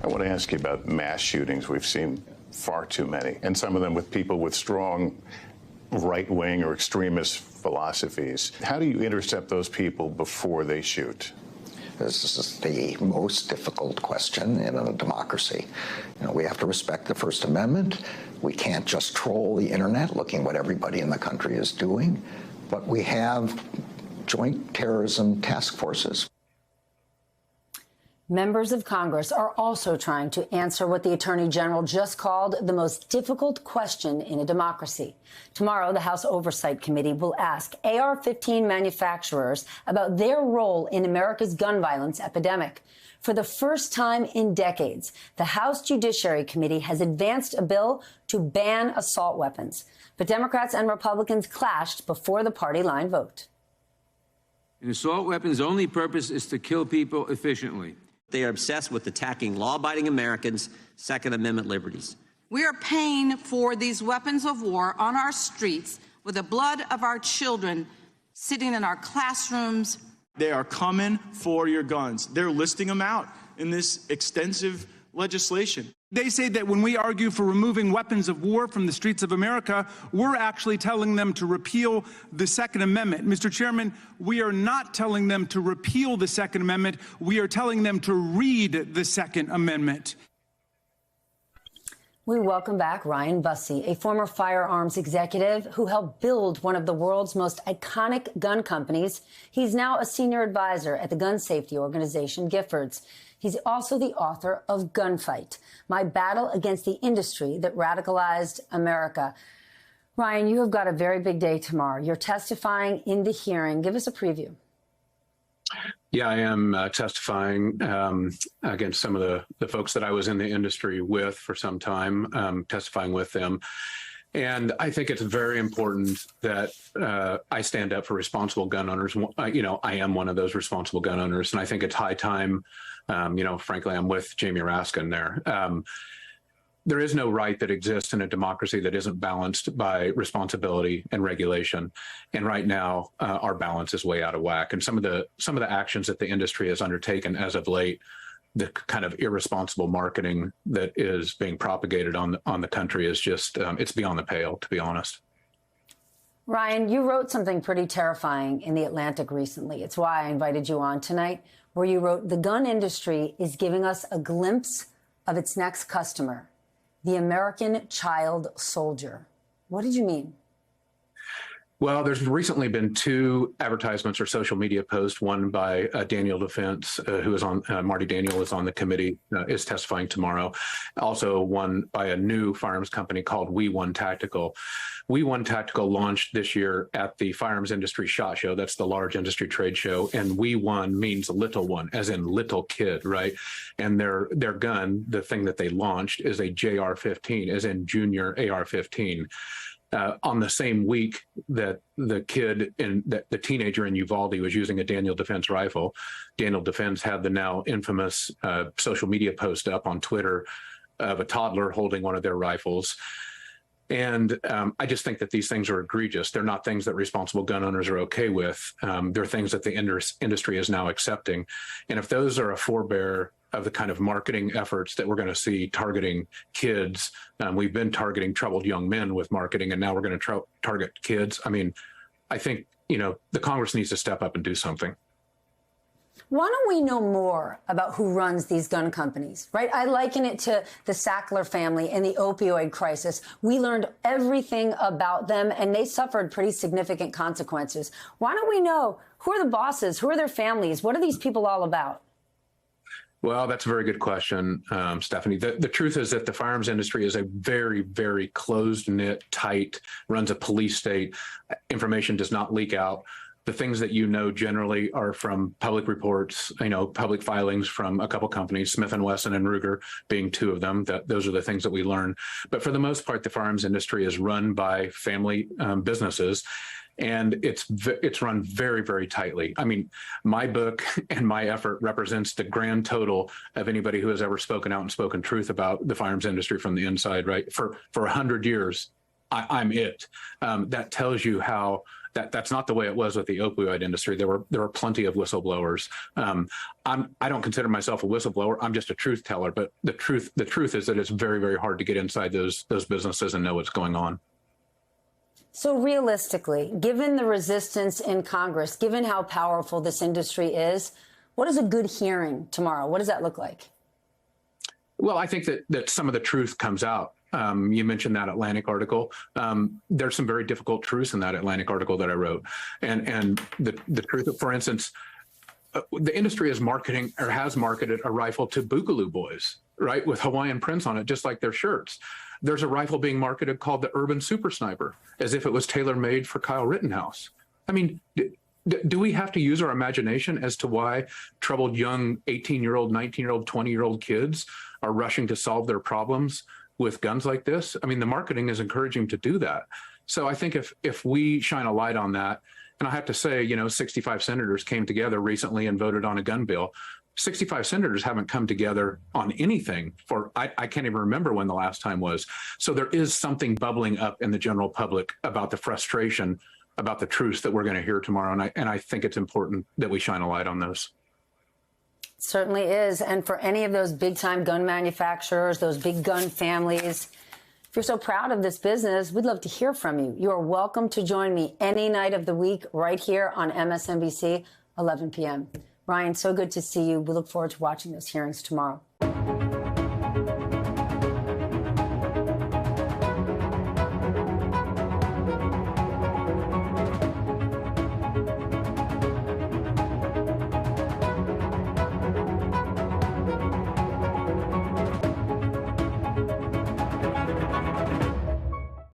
I want to ask you about mass shootings. We've seen far too many, and some of them with people with strong right-wing or extremist philosophies. How do you intercept those people before they shoot? This is the most difficult question in a democracy. We have to respect the First Amendment. We can't just troll the internet looking what everybody in the country is doing, but we have joint terrorism task forces. Members of Congress are also trying to answer what the Attorney General just called the most difficult question in a democracy. Tomorrow, the House Oversight Committee will ask AR-15 manufacturers about their role in America's gun violence epidemic. For the first time in decades, the House Judiciary Committee has advanced a bill to ban assault weapons. But Democrats and Republicans clashed before the party line vote. An assault weapon's only purpose is to kill people efficiently. They are obsessed with attacking law-abiding Americans' Second Amendment liberties. We are paying for these weapons of war on our streets with the blood of our children sitting in our classrooms. They are coming for your guns. They're listing them out in this extensive legislation. They say that when we argue for removing weapons of war from the streets of America, we're actually telling them to repeal the Second Amendment. Mr. Chairman, we are not telling them to repeal the Second Amendment. We are telling them to read the Second Amendment. We welcome back Ryan Busse, a former firearms executive who helped build one of the world's most iconic gun companies. He's now a senior advisor at the gun safety organization Giffords. He's also the author of Gunfight, My Battle Against the Industry That Radicalized America. Ryan, you have got a very big day tomorrow. You're testifying in the hearing. Give us a preview. Yeah, I am testifying against some of the folks that I was in the industry with for some time, testifying with them. And I think it's very important that I stand up for responsible gun owners. I am one of those responsible gun owners, and I think it's high time. Frankly, I'm with Jamie Raskin there. There is no right that exists in a democracy that isn't balanced by responsibility and regulation. And right now, our balance is way out of whack. And some of the actions that the industry has undertaken as of late, the kind of irresponsible marketing that is being propagated on the country is just it's beyond the pale, to be honest. Ryan, you wrote something pretty terrifying in The Atlantic recently. It's why I invited you on tonight, where you wrote, "The gun industry is giving us a glimpse of its next customer, the American child soldier." What did you mean? Well, there's recently been two advertisements or social media posts, one by Daniel Defense, who is on, Marty Daniel is on the committee, is testifying tomorrow. Also one by a new firearms company called We One Tactical. We One Tactical launched this year at the Firearms Industry SHOT Show. That's the large industry trade show. And We One means little one, as in little kid, right? And their gun, the thing that they launched, is a JR-15, as in junior AR-15. On the same week that the teenager in Uvalde was using a Daniel Defense rifle, Daniel Defense had the now infamous social media post up on Twitter of a toddler holding one of their rifles. And I just think that these things are egregious. They're not things that responsible gun owners are okay with. They're things that the industry is now accepting. And if those are a forebear of the kind of marketing efforts that we're going to see targeting kids, we've been targeting troubled young men with marketing, and now we're going to target kids. I mean, I think, the Congress needs to step up and do something. Why don't we know more about who runs these gun companies, right? I liken it to the Sackler family and the opioid crisis. We learned everything about them, and they suffered pretty significant consequences. Why don't we know who are the bosses? Who are their families? What are these people all about? Well, that's a very good question, Stephanie. The truth is that the firearms industry is a very, very closed-knit, tight, runs a police state. Information does not leak out. The things that generally are from public reports, public filings from a couple companies, Smith & Wesson and Ruger being two of them. Those are the things that we learn. But for the most part, the firearms industry is run by family businesses. And it's run very, very tightly. I mean, my book and my effort represents the grand total of anybody who has ever spoken out and spoken truth about the firearms industry from the inside, right? For 100 years, I'm it. That tells you how That's not the way it was with the opioid industry. There were plenty of whistleblowers. I don't consider myself a whistleblower. I'm just a truth teller. But the truth is that it's very, very hard to get inside those businesses and know what's going on. So realistically, given the resistance in Congress, given how powerful this industry is, what is a good hearing tomorrow? What does that look like? Well, I think that some of the truth comes out. You mentioned that Atlantic article. There's some very difficult truths in that Atlantic article that I wrote. And the truth, for instance, the industry is marketing or has marketed a rifle to Boogaloo boys, right, with Hawaiian prints on it, just like their shirts. There's a rifle being marketed called the Urban Super Sniper, as if it was tailor-made for Kyle Rittenhouse. I mean, do we have to use our imagination as to why troubled young 18-year-old, 19-year-old, 20-year-old kids are rushing to solve their problems with guns like this? I mean, the marketing is encouraging to do that. So I think if we shine a light on that, and I have to say, 65 senators came together recently and voted on a gun bill. 65 senators haven't come together on anything for, I can't even remember when the last time was. So there is something bubbling up in the general public about the frustration, about the truths that we're going to hear tomorrow. And I think it's important that we shine a light on those. Certainly is. And for any of those big time gun manufacturers, those big gun families, if you're so proud of this business, we'd love to hear from you. You are welcome to join me any night of the week right here on MSNBC, 11 p.m. Ryan, so good to see you. We look forward to watching those hearings tomorrow.